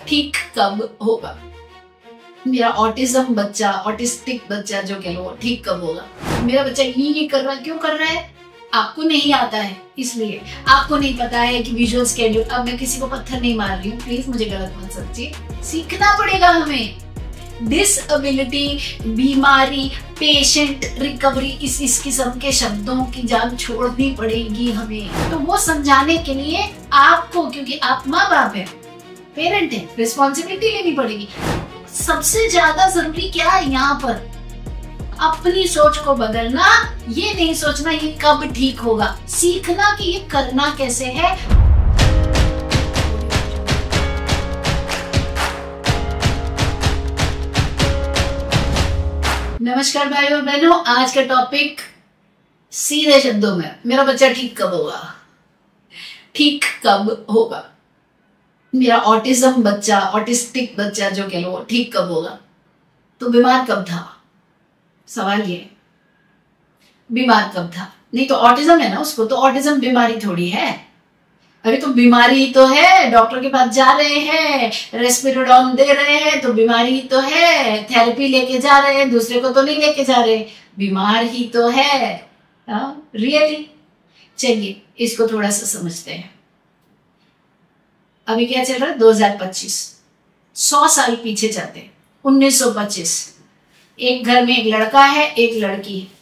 ठीक कब होगा? मेरा ऑटिज्म बच्चा, ऑटिस्टिक बच्चा जो कह लो, ठीक कब होगा? मेरा बच्चा ये कर रहा है, क्यों कर रहा है? आपको नहीं आता है, इसलिए आपको नहीं पता है कि विजुअल स्केड्यूल। अब मैं किसी को पत्थर नहीं मार रही हूँ, प्लीज मुझे गलत मत समझिए। सीखना पड़ेगा हमें। डिसएबिलिटी, बीमारी, पेशेंट, रिकवरी, इस किस्म के शब्दों की जान छोड़नी पड़ेगी हमें। तो वो समझाने के लिए आपको, क्योंकि आप माँ बाप है, पेरेंट है, रिस्पॉन्सिबिलिटी लेनी पड़ेगी। सबसे ज्यादा जरूरी क्या है यहाँ पर? अपनी सोच को बदलना। ये नहीं सोचना ये कब ठीक होगा, सीखना कि ये करना कैसे है। नमस्कार भाइयों और बहनों, आज का टॉपिक सीधे शब्दों में, मेरा बच्चा ठीक कब होगा? ठीक कब होगा? मेरा ऑटिज्म बच्चा, ऑटिस्टिक बच्चा जो कह लो, ठीक कब होगा? तो बीमार कब था? सवाल ये, बीमार कब था? नहीं तो ऑटिज्म है ना उसको, तो ऑटिज्म बीमारी थोड़ी है। अरे तो बीमारी तो है, डॉक्टर के पास जा रहे हैं, रेस्पिरोडोन दे रहे हैं, तो बीमारी तो है। थेरेपी लेके जा रहे हैं, दूसरे को तो नहीं लेके जा रहे, बीमार ही तो है। रियली? चलिए इसको थोड़ा सा समझते हैं। अभी क्या चल रहा है? 2025, 100 साल पीछे जाते हैं। 1925, एक घर में एक लड़का है, एक लड़की है।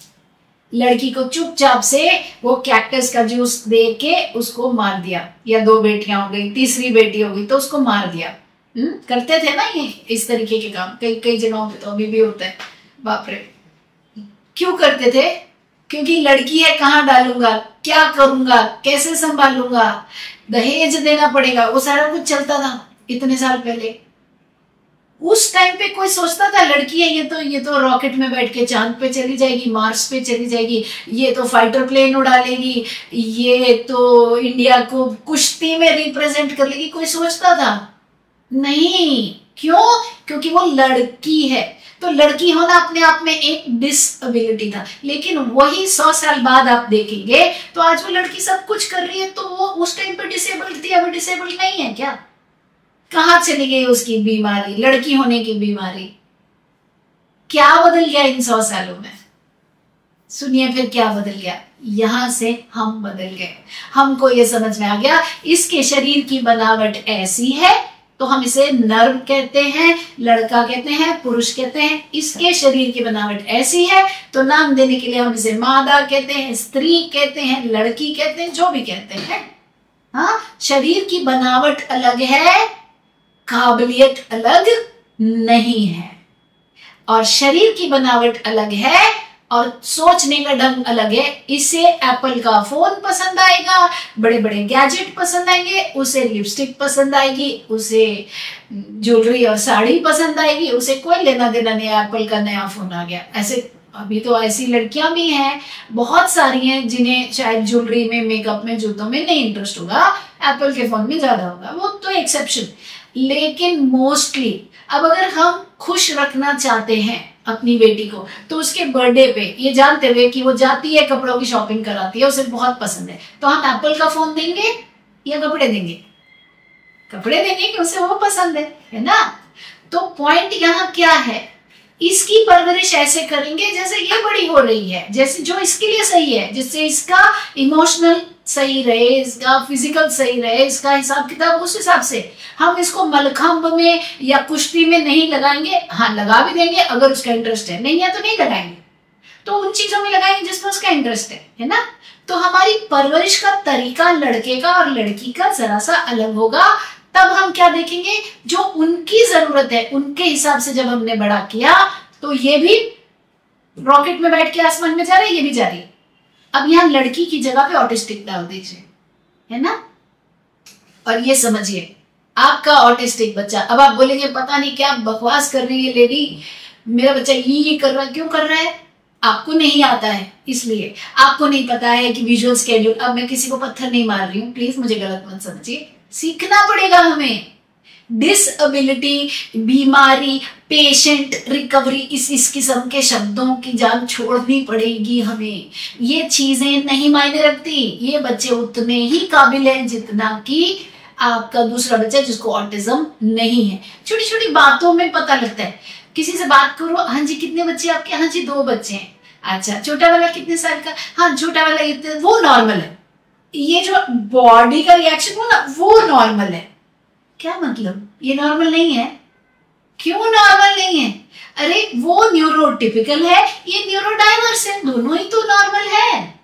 लड़की को चुपचाप से वो कैक्टस का जूस दे के उसको मार दिया, या 2 बेटियां हो गई, तीसरी बेटी हो गई तो उसको मार दिया। करते थे ना ये इस तरीके के काम, कई जगहों पे तो अभी भी होता है। बाप रे, क्यों करते थे? क्योंकि लड़की है, कहाँ डालूंगा, क्या करूंगा, कैसे संभालूंगा, दहेज देना पड़ेगा, वो सारा कुछ चलता था इतने साल पहले। उस टाइम पे कोई सोचता था लड़की है ये तो रॉकेट में बैठ के चांद पे चली जाएगी, मार्स पे चली जाएगी, ये तो फाइटर प्लेन उड़ा लेगी, ये तो इंडिया को कुश्ती में रिप्रेजेंट कर लेगी? कोई सोचता था? नहीं। क्यों? क्योंकि वो लड़की है। तो लड़की होना अपने आप में एक डिसएबिलिटी था। लेकिन वही 100 साल बाद आप देखेंगे तो आज वो लड़की सब कुछ कर रही है, तो वो उस टाइम पे डिसेबल्ड थी, अभी डिसेबल्ड नहीं है क्या? कहाँ चली गई उसकी बीमारी, लड़की होने की बीमारी? क्या बदल गया इन 100 सालों में? सुनिए फिर क्या बदल गया। यहां से हम बदल गए। हमको ये समझ में आ गया इसके शरीर की बनावट ऐसी है तो हम इसे नर कहते हैं, लड़का कहते हैं, पुरुष कहते हैं। इसके शरीर की बनावट ऐसी है तो नाम देने के लिए हम इसे मादा कहते हैं, स्त्री कहते हैं, लड़की कहते हैं, जो भी कहते हैं। हाँ, शरीर की बनावट अलग है, काबिलियत अलग नहीं है। और शरीर की बनावट अलग है और सोचने का ढंग अलग है। इसे एप्पल का फोन पसंद आएगा, बड़े बड़े गैजेट पसंद आएंगे, उसे लिपस्टिक पसंद आएगी, उसे ज्वेलरी और साड़ी पसंद आएगी, उसे कोई लेना देना नहीं, एप्पल का नया फोन आ गया। ऐसे अभी तो ऐसी लड़कियां भी हैं, बहुत सारी हैं, जिन्हें शायद ज्वेलरी में, मेकअप में, जूतों में नहीं इंटरेस्ट होगा, एप्पल के फोन में ज्यादा होगा, वो तो एक्सेप्शन। लेकिन मोस्टली अब अगर हम खुश रखना चाहते हैं अपनी बेटी को तो उसके बर्थडे पे, ये जानते हुए कि वो जाती है कपड़ों की शॉपिंग कराती है, उसे बहुत पसंद है, तो हम एप्पल का फोन देंगे या कपड़े देंगे? कपड़े देंगे कि उसे वो पसंद है ना। तो पॉइंट यहाँ क्या है, इसकी परवरिश ऐसे करेंगे जैसे ये बड़ी हो रही है, जैसे जो इसके लिए सही है, जिससे इसका इमोशनल सही रहे, इसका फिजिकल सही रहे, इसका हिसाब किताब उस हिसाब से। हम इसको मलखंभ में या कुश्ती में नहीं लगाएंगे। हाँ, लगा भी देंगे अगर उसका इंटरेस्ट है, नहीं है तो नहीं लगाएंगे। तो उन चीजों में लगाएंगे जिसमें उसका इंटरेस्ट है ना। तो हमारी परवरिश का तरीका लड़के का और लड़की का जरा सा अलग होगा। तब हम क्या देखेंगे, जो उनकी जरूरत है उनके हिसाब से जब हमने बड़ा किया तो ये भी रॉकेट में बैठ के आसमान में जा रहे, ये भी जा रही है। अब यहाँ लड़की की जगह पे ऑटिस्टिक डाल दीजिए, है ना। और ये समझिए आपका ऑटिस्टिक बच्चा, अब आप बोलेंगे पता नहीं क्या बकवास कर रही है लेडी, मेरा बच्चा ये कर रहा है, क्यों कर रहा है? आपको नहीं आता है, इसलिए आपको नहीं पता है कि विजुअल स्केड्यूल। अब मैं किसी को पत्थर नहीं मार रही हूँ, प्लीज मुझे गलत मत समझिए। सीखना पड़ेगा हमें। डिसएबिलिटी, बीमारी, पेशेंट, रिकवरी, इस किस्म के शब्दों की जान छोड़नी पड़ेगी हमें। ये चीजें नहीं मायने रखती। ये बच्चे उतने ही काबिल हैं जितना कि आपका दूसरा बच्चा जिसको ऑटिज्म नहीं है। छोटी छोटी बातों में पता लगता है। किसी से बात करो, हाँ जी कितने बच्चे आपके, हाँ जी 2 बच्चे हैं। अच्छा छोटा वाला कितने साल का, हाँ छोटा वाला इतने, वो नॉर्मल है। ये जो बॉडी का रिएक्शन हो ना वो नॉर्मल है। क्या मतलब ये नॉर्मल नहीं है? क्यों नॉर्मल नहीं है? अरे वो न्यूरोटिपिकल है, ये न्यूरोडाइवर्स है, दोनों ही तो नॉर्मल है।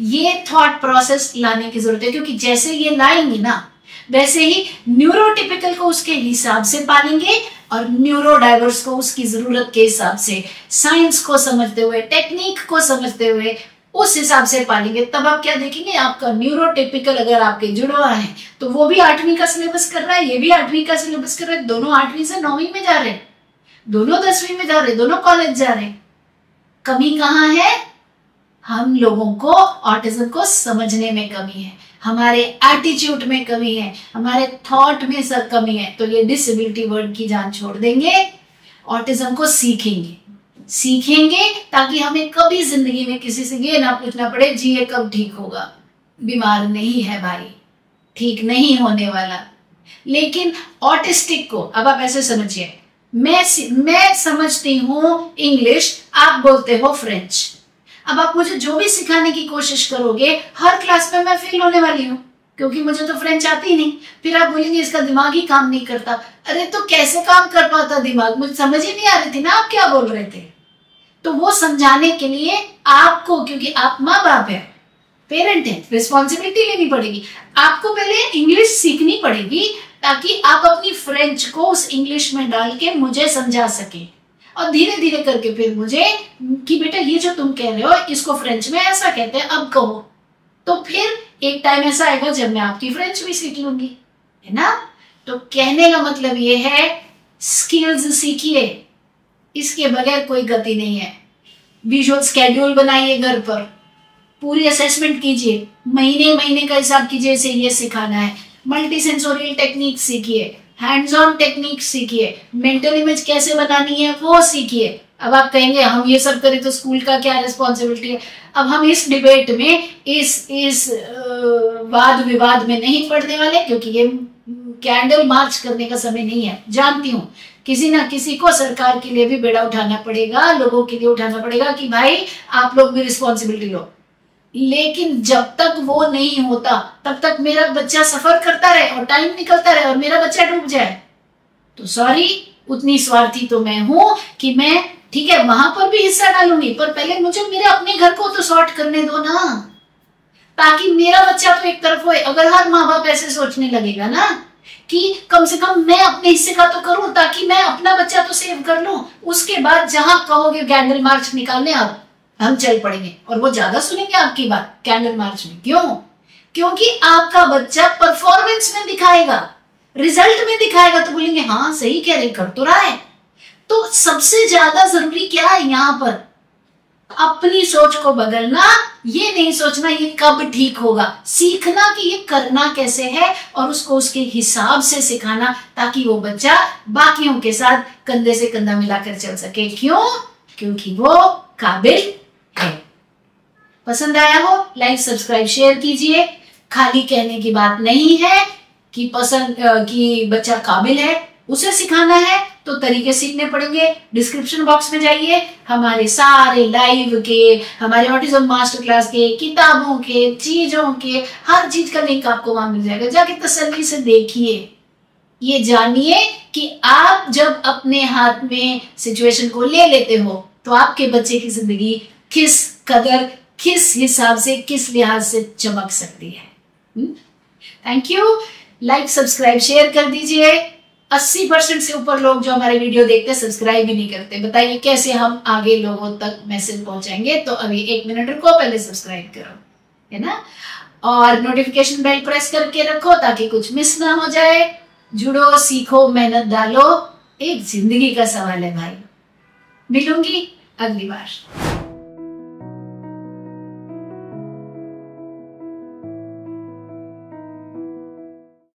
ये थॉट प्रोसेस लाने की जरूरत है, क्योंकि जैसे ये लाएंगे ना वैसे ही न्यूरोटिपिकल को उसके हिसाब से पालेंगे और न्यूरोडाइवर्स को उसकी जरूरत के हिसाब से, साइंस को समझते हुए, टेक्निक को समझते हुए उस हिसाब से पालेंगे। तब आप क्या देखेंगे, आपका न्यूरोटिपिकल अगर आपके जुड़वा है तो वो भी 8वीं का सिलेबस कर रहा है, ये भी 8वीं का सिलेबस कर रहा है, दोनों 8वीं से 9वीं में जा रहे हैं, दोनों 10वीं में जा रहे हैं, दोनों कॉलेज जा रहे हैं। कमी कहाँ है? हम लोगों को ऑटिज्म को समझने में कमी है, हमारे एटीट्यूड में कमी है, हमारे थॉट में सर कमी है। तो ये डिसेबिलिटी वर्ड की जान छोड़ देंगे, ऑटिज्म को सीखेंगे ताकि हमें कभी जिंदगी में किसी से ये ना पूछना पड़े जी ये कब ठीक होगा। बीमार नहीं है भाई, ठीक नहीं होने वाला। लेकिन ऑटिस्टिक को अब आप ऐसे समझिए, मैं समझती हूँ इंग्लिश, आप बोलते हो फ्रेंच। अब आप मुझे जो भी सिखाने की कोशिश करोगे हर क्लास में मैं फेल होने वाली हूँ, क्योंकि मुझे तो फ्रेंच आती ही नहीं। फिर आप बोलेंगे इसका दिमाग ही काम नहीं करता। अरे तो कैसे काम कर पाता दिमाग? मुझे समझ ही नहीं आ रही थी ना आप क्या बोल रहे थे। तो वो समझाने के लिए आपको, क्योंकि आप माँ बाप है, पेरेंट है, रिस्पॉन्सिबिलिटी लेनी पड़ेगी। आपको पहले इंग्लिश सीखनी पड़ेगी ताकि आप अपनी फ्रेंच को उस इंग्लिश में डाल के मुझे समझा सके, और धीरे धीरे करके फिर मुझे कि बेटा ये जो तुम कह रहे हो इसको फ्रेंच में ऐसा कहते हैं, अब कहो। तो फिर एक टाइम ऐसा आएगा जब मैं आपकी फ्रेंच भी सीख लूंगी, है ना। तो कहने का मतलब ये है स्किल्स सीखिए, इसके बगैर कोई गति नहीं है। विजुअल स्केड्यूल बनाइए, घर पर पूरी असेसमेंट कीजिए, महीने महीने का हिसाब कीजिए इसे ये सिखाना है। मल्टी सेंसोरियल टेक्निक सीखिए, हैंड्स ऑन टेक्निक सीखिए, मेंटल इमेज कैसे बनानी है वो सीखिए। अब आप कहेंगे हम ये सब करें तो स्कूल का क्या रिस्पॉन्सिबिलिटी है। अब हम इस डिबेट में, इस वाद विवाद में नहीं पड़ने वाले, क्योंकि ये कैंडल मार्च करने का समय नहीं है। जानती हूँ किसी ना किसी को सरकार के लिए भी बेड़ा उठाना पड़ेगा, लोगों के लिए उठाना पड़ेगा कि भाई आप लोग भी रिस्पॉन्सिबिलिटी लो। लेकिन जब तक वो नहीं होता तब तक मेरा बच्चा सफर करता रहे और टाइम निकलता रहे और मेरा बच्चा डूब जाए, तो सॉरी, उतनी स्वार्थी तो मैं हूं कि मैं ठीक है वहां पर भी हिस्सा डालूंगी, पर पहले मुझे मेरे अपने घर को तो सॉर्ट करने दो ना, ताकि मेरा बच्चा तो एक तरफ होए। अगर हर माँ बाप ऐसे सोचने लगेगा ना कि कम से कम मैं अपने हिस्से का तो करूं ताकि मैं अपना बच्चा तो सेव कर लूं, उसके बाद जहां कहोगे कैंडल मार्च निकालने अब हम चल पड़ेंगे, और वो ज्यादा सुनेंगे आपकी बात कैंडल मार्च में। क्यों? क्योंकि आपका बच्चा परफॉर्मेंस में दिखाएगा, रिजल्ट में दिखाएगा, तो बोलेंगे हाँ सही कह रहे, कर तो रहा है। तो सबसे ज्यादा जरूरी क्या है यहाँ पर? अपनी सोच को बदलना, ये नहीं सोचना ये कब ठीक होगा, सीखना कि ये करना कैसे है और उसको उसके हिसाब से सिखाना, ताकि वो बच्चा बाकियों के साथ कंधे से कंधा मिलाकर चल सके। क्यों? क्योंकि वो काबिल है। पसंद आया हो लाइक सब्सक्राइब शेयर कीजिए। खाली कहने की बात नहीं है कि पसंद कि बच्चा काबिल है, उसे सिखाना है तो तरीके सीखने पड़ेंगे। डिस्क्रिप्शन बॉक्स में जाइए, हमारे सारे लाइव के, हमारे ऑटिज्म मास्टर क्लास के, किताबों के, चीजों के, हर चीज का लिंक आपको वहां मिल जाएगा। जाके तसल्ली से देखिए, ये जानिए कि आप जब अपने हाथ में सिचुएशन को ले लेते हो तो आपके बच्चे की जिंदगी किस कदर, किस हिसाब से, किस लिहाज से चमक सकती है। Thank you. Like subscribe share कर दीजिए। 80% से ऊपर लोग जो हमारे वीडियो देखते हैं सब्सक्राइब भी नहीं करते। बताइए कैसे हम आगे लोगों तक मैसेज पहुंचाएंगे। तो अभी 1 मिनट रुको, पहले सब्सक्राइब करो, है ना, और नोटिफिकेशन बेल प्रेस करके रखो ताकि कुछ मिस ना हो जाए। जुड़ो, सीखो, मेहनत डालो, एक जिंदगी का सवाल है भाई। मिलूंगी अगली बार।